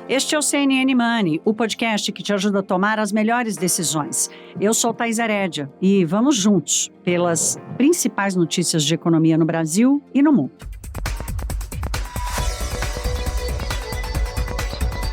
Este é o CNN Money, o podcast que te ajuda a tomar as melhores decisões. Eu sou Thaís Herédia e vamos juntos pelas principais notícias de economia no Brasil e no mundo.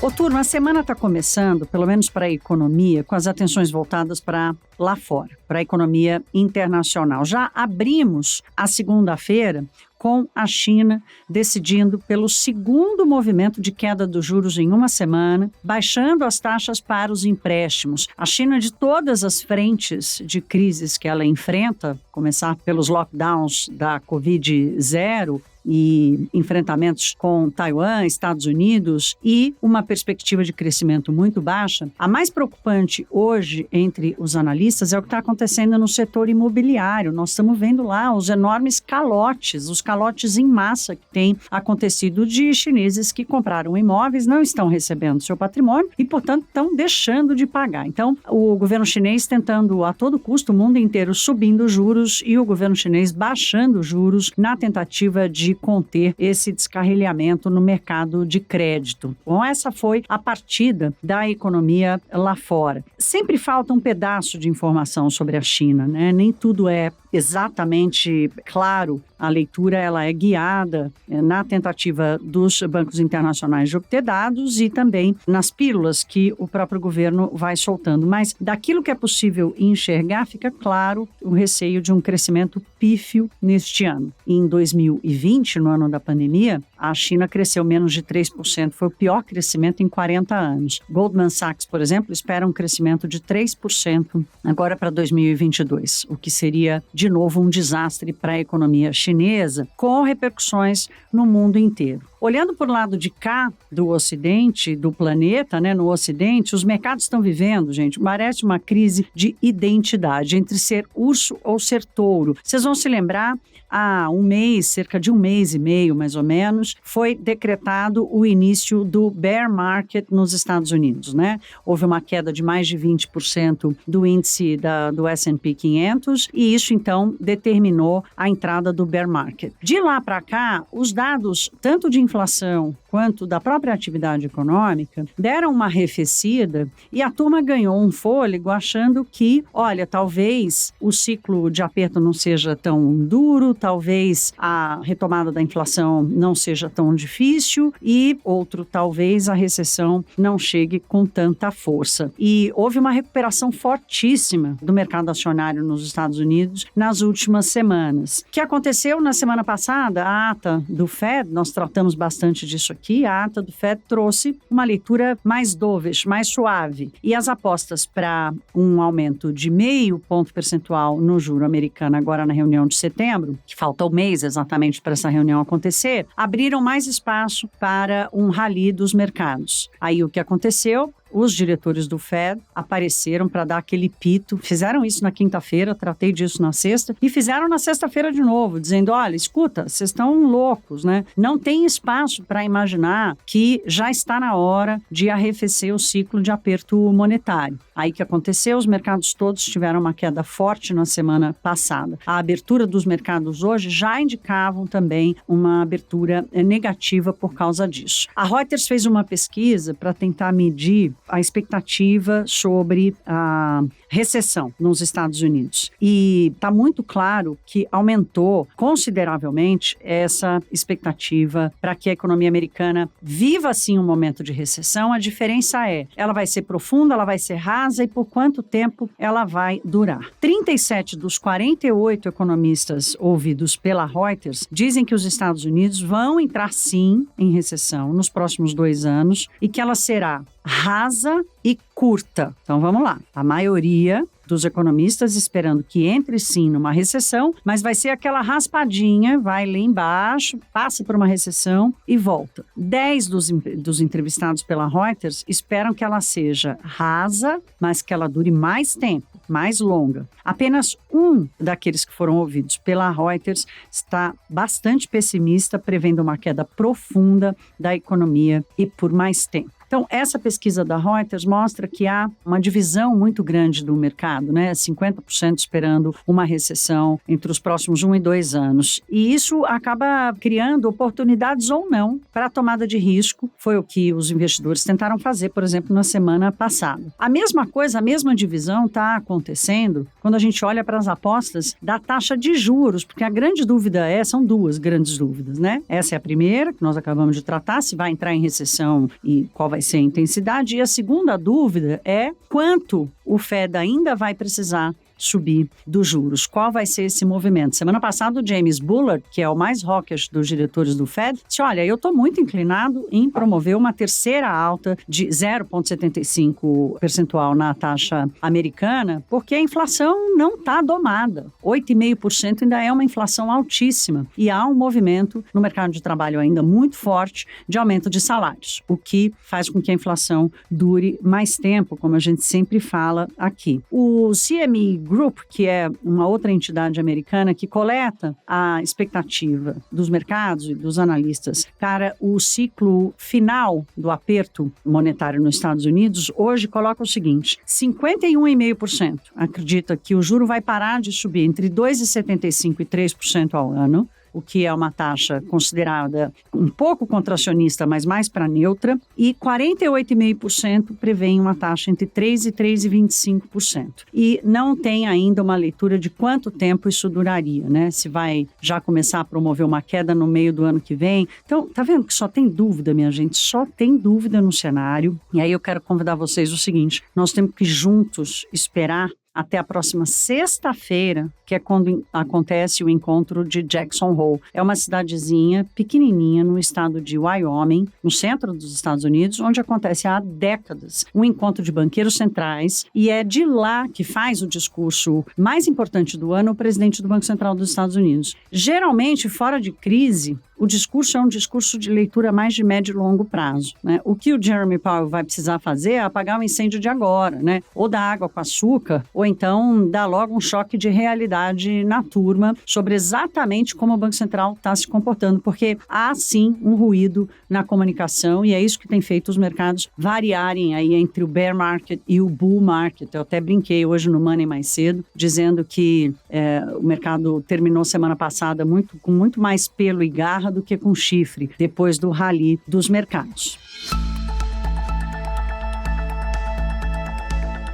Ô, turma, a semana está começando, pelo menos para a economia, com as atenções voltadas para lá fora, para a economia internacional. Já abrimos a segunda-feira com a China decidindo pelo segundo movimento de queda dos juros em uma semana, baixando as taxas para os empréstimos. A China, de todas as frentes de crises que ela enfrenta, começar pelos lockdowns da Covid-0, e enfrentamentos com Taiwan, Estados Unidos e uma perspectiva de crescimento muito baixa, a mais preocupante hoje entre os analistas é o que está acontecendo no setor imobiliário. Nós estamos vendo lá os enormes calotes, os calotes em massa que têm acontecido de chineses que compraram imóveis, não estão recebendo seu patrimônio e, portanto, estão deixando de pagar. Então, o governo chinês tentando a todo custo, o mundo inteiro subindo juros e o governo chinês baixando juros na tentativa de conter esse descarrilhamento no mercado de crédito. Bom, essa foi a partida da economia lá fora. Sempre falta um pedaço de informação sobre a China, né? Nem tudo é exatamente claro. A leitura ela é guiada na tentativa dos bancos internacionais de obter dados e também nas pílulas que o próprio governo vai soltando. Mas daquilo que é possível enxergar, fica claro o receio de um crescimento pífio neste ano. Em 2020, no ano da pandemia, a China cresceu menos de 3%. Foi o pior crescimento em 40 anos. Goldman Sachs, por exemplo, espera um crescimento de 3% agora para 2022, o que seria, de novo, um desastre para a economia chinesa, com repercussões no mundo inteiro. Olhando por lado de cá, do Ocidente, do planeta, né, no Ocidente, os mercados estão vivendo, gente, parece uma crise de identidade entre ser urso ou ser touro. Vocês vão se lembrar, há um mês, cerca de um mês e meio, mais ou menos, foi decretado o início do bear market nos Estados Unidos, né? Houve uma queda de mais de 20% do índice do S&P 500 e isso, então, determinou a entrada do bear market. De lá para cá, os dados, tanto de inflação quanto da própria atividade econômica, deram uma arrefecida e a turma ganhou um fôlego achando que, olha, talvez o ciclo de aperto não seja tão duro, talvez a retomada da inflação não seja tão difícil e outro, talvez a recessão não chegue com tanta força. E houve uma recuperação fortíssima do mercado acionário nos Estados Unidos nas últimas semanas. O que aconteceu na semana passada, a ata do Fed, nós tratamos bastante disso aqui, a ata do Fed trouxe uma leitura mais dovish, mais suave. E as apostas para um aumento de 0,5 ponto percentual no juro americano agora na reunião de setembro, que falta um mês exatamente para essa reunião acontecer, abriram mais espaço para um rally dos mercados. Aí o que aconteceu? Os diretores do Fed apareceram para dar aquele pito, fizeram isso na quinta-feira, tratei disso na sexta, e fizeram na sexta-feira de novo, dizendo, olha, escuta, vocês estão loucos, né? Não tem espaço para imaginar que já está na hora de arrefecer o ciclo de aperto monetário. Aí o que aconteceu? Os mercados todos tiveram uma queda forte na semana passada. A abertura dos mercados hoje já indicavam também uma abertura negativa por causa disso. A Reuters fez uma pesquisa para tentar medir a expectativa sobre a recessão nos Estados Unidos. E está muito claro que aumentou consideravelmente essa expectativa para que a economia americana viva, sim, um momento de recessão. A diferença é, ela vai ser profunda, ela vai ser rasa e por quanto tempo ela vai durar. 37 dos 48 economistas ouvidos pela Reuters dizem que os Estados Unidos vão entrar, sim, em recessão nos próximos 2 anos e que ela será rasa e curta. Então vamos lá. A maioria dos economistas esperando que entre sim numa recessão, mas vai ser aquela raspadinha, vai lá embaixo, passa por uma recessão e volta. 10 dos entrevistados pela Reuters esperam que ela seja rasa, mas que ela dure mais tempo, mais longa. Apenas um daqueles que foram ouvidos pela Reuters está bastante pessimista, prevendo uma queda profunda da economia e por mais tempo. Então, essa pesquisa da Reuters mostra que há uma divisão muito grande do mercado, né? 50% esperando uma recessão entre os próximos 1 e 2 anos. E isso acaba criando oportunidades ou não para a tomada de risco. Foi o que os investidores tentaram fazer, por exemplo, na semana passada. A mesma coisa, a mesma divisão está acontecendo quando a gente olha para as apostas da taxa de juros, porque a grande dúvida são duas grandes dúvidas, né? Essa é a primeira, que nós acabamos de tratar, se vai entrar em recessão e qual vai ser a intensidade. E a segunda dúvida é quanto o Fed ainda vai precisar subir dos juros. Qual vai ser esse movimento? Semana passada, o James Bullard, que é o mais hawkish dos diretores do Fed, disse, olha, eu estou muito inclinado em promover uma terceira alta de 0,75 percentual na taxa americana, porque a inflação não está domada. 8,5% ainda é uma inflação altíssima e há um movimento no mercado de trabalho ainda muito forte de aumento de salários, o que faz com que a inflação dure mais tempo, como a gente sempre fala aqui. O CME Group, que é uma outra entidade americana que coleta a expectativa dos mercados e dos analistas para o ciclo final do aperto monetário nos Estados Unidos, hoje coloca o seguinte, 51,5% acredita que o juro vai parar de subir entre 2,75% e 3% ao ano, o que é uma taxa considerada um pouco contracionista, mas mais para neutra, e 48,5% prevêem uma taxa entre 3% e 3,25%. E não tem ainda uma leitura de quanto tempo isso duraria, né? Se vai já começar a promover uma queda no meio do ano que vem. Então, tá vendo que só tem dúvida, minha gente? Só tem dúvida no cenário. E aí eu quero convidar vocês o seguinte, nós temos que juntos esperar até a próxima sexta-feira, que é quando acontece o encontro de Jackson Hole. É uma cidadezinha pequenininha no estado de Wyoming, no centro dos Estados Unidos, onde acontece há décadas um encontro de banqueiros centrais e é de lá que faz o discurso mais importante do ano o presidente do Banco Central dos Estados Unidos. Geralmente, fora de crise, o discurso é um discurso de leitura mais de médio e longo prazo, né? O que o Jeremy Powell vai precisar fazer é apagar o incêndio de agora, né? Ou dar água com açúcar, ou então dar logo um choque de realidade na turma sobre exatamente como o Banco Central está se comportando, porque há sim um ruído na comunicação e é isso que tem feito os mercados variarem aí entre o bear market e o bull market. Eu até brinquei hoje no Money mais cedo, dizendo que o mercado terminou semana passada com muito mais pelo e garra do que com chifre, depois do rally dos mercados.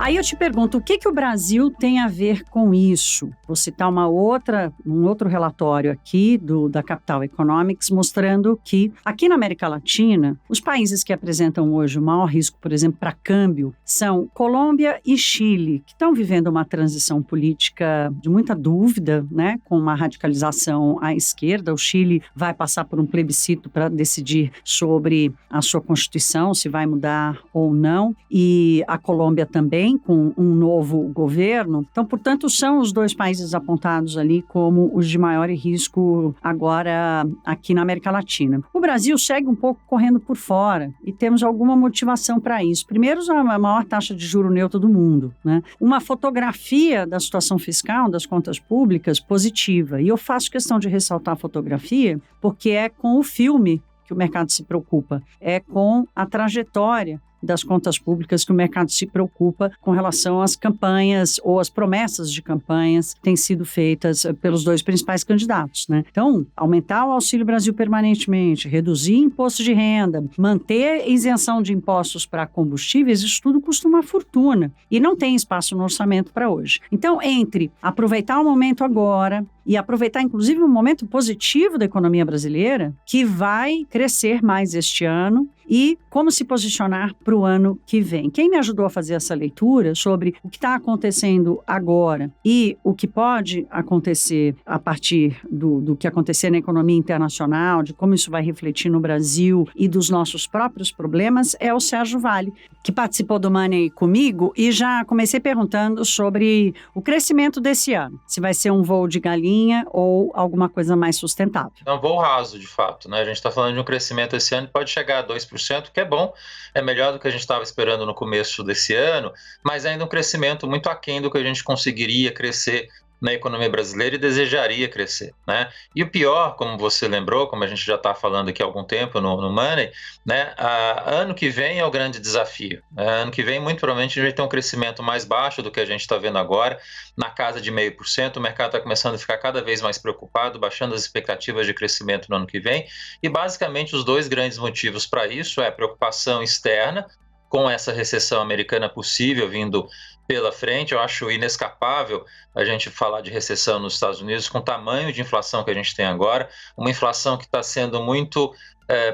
Aí eu te pergunto, o que o Brasil tem a ver com isso? Vou citar um outro relatório aqui da Capital Economics, mostrando que aqui na América Latina, os países que apresentam hoje o maior risco, por exemplo, para câmbio, são Colômbia e Chile, que estão vivendo uma transição política de muita dúvida, né, com uma radicalização à esquerda. O Chile vai passar por um plebiscito para decidir sobre a sua Constituição, se vai mudar ou não, e a Colômbia também, com um novo governo. Então, portanto, são os dois países apontados ali como os de maior risco agora aqui na América Latina. O Brasil segue um pouco correndo por fora e temos alguma motivação para isso. Primeiro, a maior taxa de juro neutro do mundo, né? Uma fotografia da situação fiscal, das contas públicas, positiva. E eu faço questão de ressaltar a fotografia porque é com o filme que o mercado se preocupa, é com a trajetória das contas públicas que o mercado se preocupa com relação às campanhas ou às promessas de campanhas que têm sido feitas pelos dois principais candidatos, né? Então, aumentar o Auxílio Brasil permanentemente, reduzir imposto de renda, manter isenção de impostos para combustíveis, isso tudo custa uma fortuna e não tem espaço no orçamento para hoje. Então, entre aproveitar o momento agora e aproveitar, inclusive, um momento positivo da economia brasileira, que vai crescer mais este ano, e como se posicionar para o ano que vem. Quem me ajudou a fazer essa leitura sobre o que está acontecendo agora e o que pode acontecer a partir do que acontecer na economia internacional, de como isso vai refletir no Brasil e dos nossos próprios problemas, é o Sérgio Vale, que participou do Money comigo e já comecei perguntando sobre o crescimento desse ano, se vai ser um voo de galinha ou alguma coisa mais sustentável. É um voo raso, de fato, né? A gente está falando de um crescimento esse ano que pode chegar a 2%, que é bom, é melhor do que a gente estava esperando no começo desse ano, mas ainda um crescimento muito aquém do que a gente conseguiria crescer na economia brasileira e desejaria crescer, né? E o pior, como você lembrou, como a gente já está falando aqui há algum tempo no Money, né? Ano que vem é o grande desafio. Ano que vem, muito provavelmente, a gente vai ter um crescimento mais baixo do que a gente está vendo agora, na casa de 0,5%. O mercado está começando a ficar cada vez mais preocupado, baixando as expectativas de crescimento no ano que vem. E, basicamente, os dois grandes motivos para isso é a preocupação externa, com essa recessão americana possível vindo pela frente. Eu acho inescapável a gente falar de recessão nos Estados Unidos com o tamanho de inflação que a gente tem agora, uma inflação que está sendo muito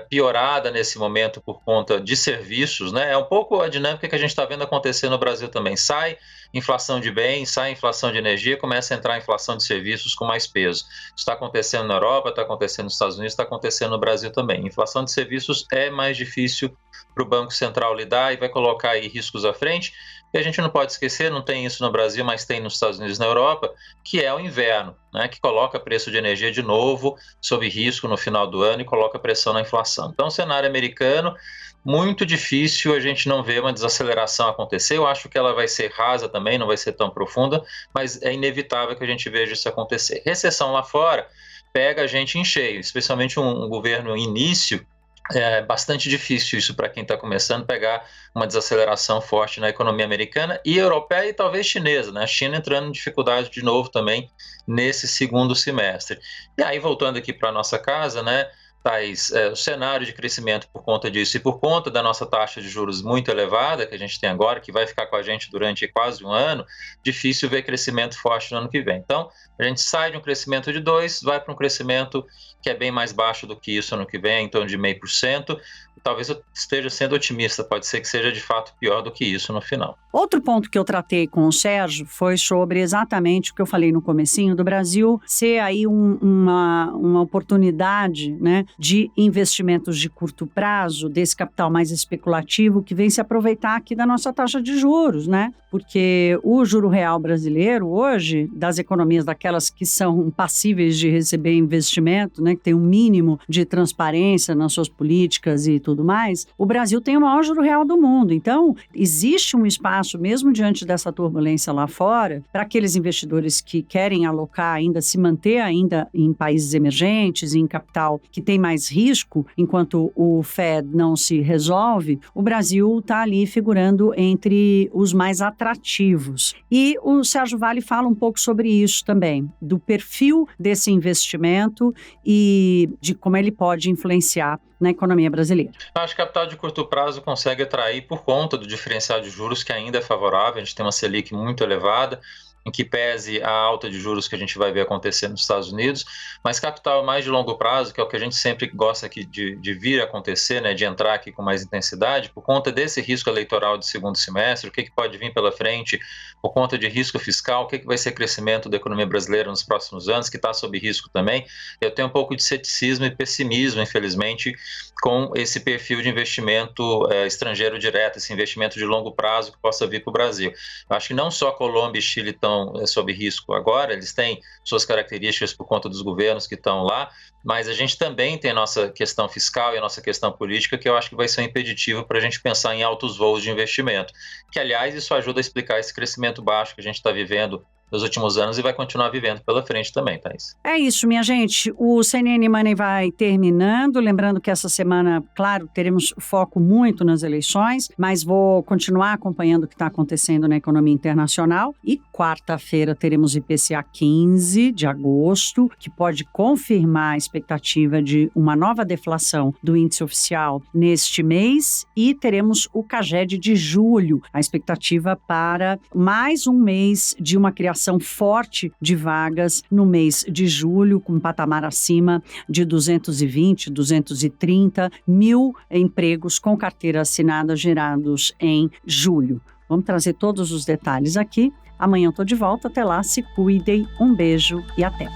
piorada nesse momento por conta de serviços, né? É um pouco a dinâmica que a gente está vendo acontecer no Brasil também. Sai inflação de bens, sai inflação de energia, começa a entrar inflação de serviços com mais peso. Isso está acontecendo na Europa, está acontecendo nos Estados Unidos, está acontecendo no Brasil também. Inflação de serviços é mais difícil para o Banco Central lidar e vai colocar aí riscos à frente. E a gente não pode esquecer, não tem isso no Brasil, mas tem nos Estados Unidos e na Europa, que é o inverno, né, que coloca preço de energia de novo sob risco no final do ano e coloca pressão na inflação. Então, o cenário americano, muito difícil a gente não ver uma desaceleração acontecer. Eu acho que ela vai ser rasa também, não vai ser tão profunda, mas é inevitável que a gente veja isso acontecer. Recessão lá fora pega a gente em cheio, especialmente um governo início. É bastante difícil isso para quem está começando, pegar uma desaceleração forte na economia americana e europeia e talvez chinesa, né? A China entrando em dificuldade de novo também nesse segundo semestre. E aí, voltando aqui para a nossa casa, né, Thaís, o cenário de crescimento por conta disso e por conta da nossa taxa de juros muito elevada que a gente tem agora, que vai ficar com a gente durante quase um ano, difícil ver crescimento forte no ano que vem. Então, a gente sai de um crescimento de 2%, vai para um crescimento que é bem mais baixo do que isso ano que vem, em torno de 0,5%. Talvez eu esteja sendo otimista, pode ser que seja de fato pior do que isso no final. Outro ponto que eu tratei com o Sérgio foi sobre exatamente o que eu falei no comecinho, do Brasil ser aí uma oportunidade, né, de investimentos de curto prazo, desse capital mais especulativo que vem se aproveitar aqui da nossa taxa de juros, né? Porque o juro real brasileiro hoje, das economias daquelas que são passíveis de receber investimento, né, que tem um mínimo de transparência nas suas políticas e tudo mais, o Brasil tem o maior juro real do mundo. Então, existe um espaço, mesmo diante dessa turbulência lá fora, para aqueles investidores que querem alocar ainda, se manter ainda em países emergentes, em capital que tem mais risco, enquanto o Fed não se resolve, o Brasil está ali figurando entre os mais atrativos. E o Sérgio Vale fala um pouco sobre isso também, do perfil desse investimento e de como ele pode influenciar na economia brasileira. Acho que o capital de curto prazo consegue atrair por conta do diferencial de juros que ainda é favorável. A gente tem uma Selic muito elevada, em que pese a alta de juros que a gente vai ver acontecer nos Estados Unidos, mas capital mais de longo prazo, que é o que a gente sempre gosta aqui de vir a acontecer, né, de entrar aqui com mais intensidade, por conta desse risco eleitoral de segundo semestre, o que pode vir pela frente, por conta de risco fiscal, o que vai ser o crescimento da economia brasileira nos próximos anos, que está sob risco também. Eu tenho um pouco de ceticismo e pessimismo, infelizmente, com esse perfil de investimento estrangeiro direto, esse investimento de longo prazo que possa vir para o Brasil. Eu acho que não só Colômbia e Chile estão sob risco agora, eles têm suas características por conta dos governos que estão lá, mas a gente também tem a nossa questão fiscal e a nossa questão política, que eu acho que vai ser um impeditivo para a gente pensar em altos voos de investimento, que, aliás, isso ajuda a explicar esse crescimento baixo que a gente está vivendo nos últimos anos e vai continuar vivendo pela frente também, Thaís. É isso, minha gente. O CNN Money vai terminando. Lembrando que essa semana, claro, teremos foco muito nas eleições, mas vou continuar acompanhando o que está acontecendo na economia internacional. E quarta-feira teremos IPCA 15 de agosto, que pode confirmar a expectativa de uma nova deflação do índice oficial neste mês. E teremos o CAGED de julho, a expectativa para mais um mês de uma criação forte de vagas no mês de julho, com um patamar acima de 220, 230 mil empregos com carteira assinada gerados em julho. Vamos trazer todos os detalhes aqui. Amanhã eu estou de volta. Até lá, se cuidem. Um beijo e até.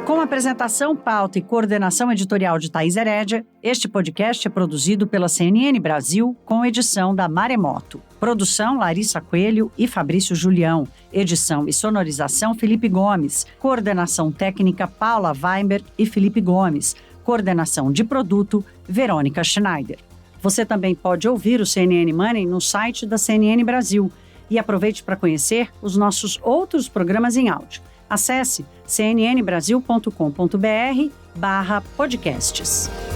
Com a apresentação, pauta e coordenação editorial de Thaís Herédia, este podcast é produzido pela CNN Brasil com edição da Maremoto. Produção Larissa Coelho e Fabrício Julião. Edição e sonorização Felipe Gomes. Coordenação técnica Paula Weinberg e Felipe Gomes. Coordenação de produto Verônica Schneider. Você também pode ouvir o CNN Money no site da CNN Brasil. E aproveite para conhecer os nossos outros programas em áudio. Acesse cnnbrasil.com.br/podcasts.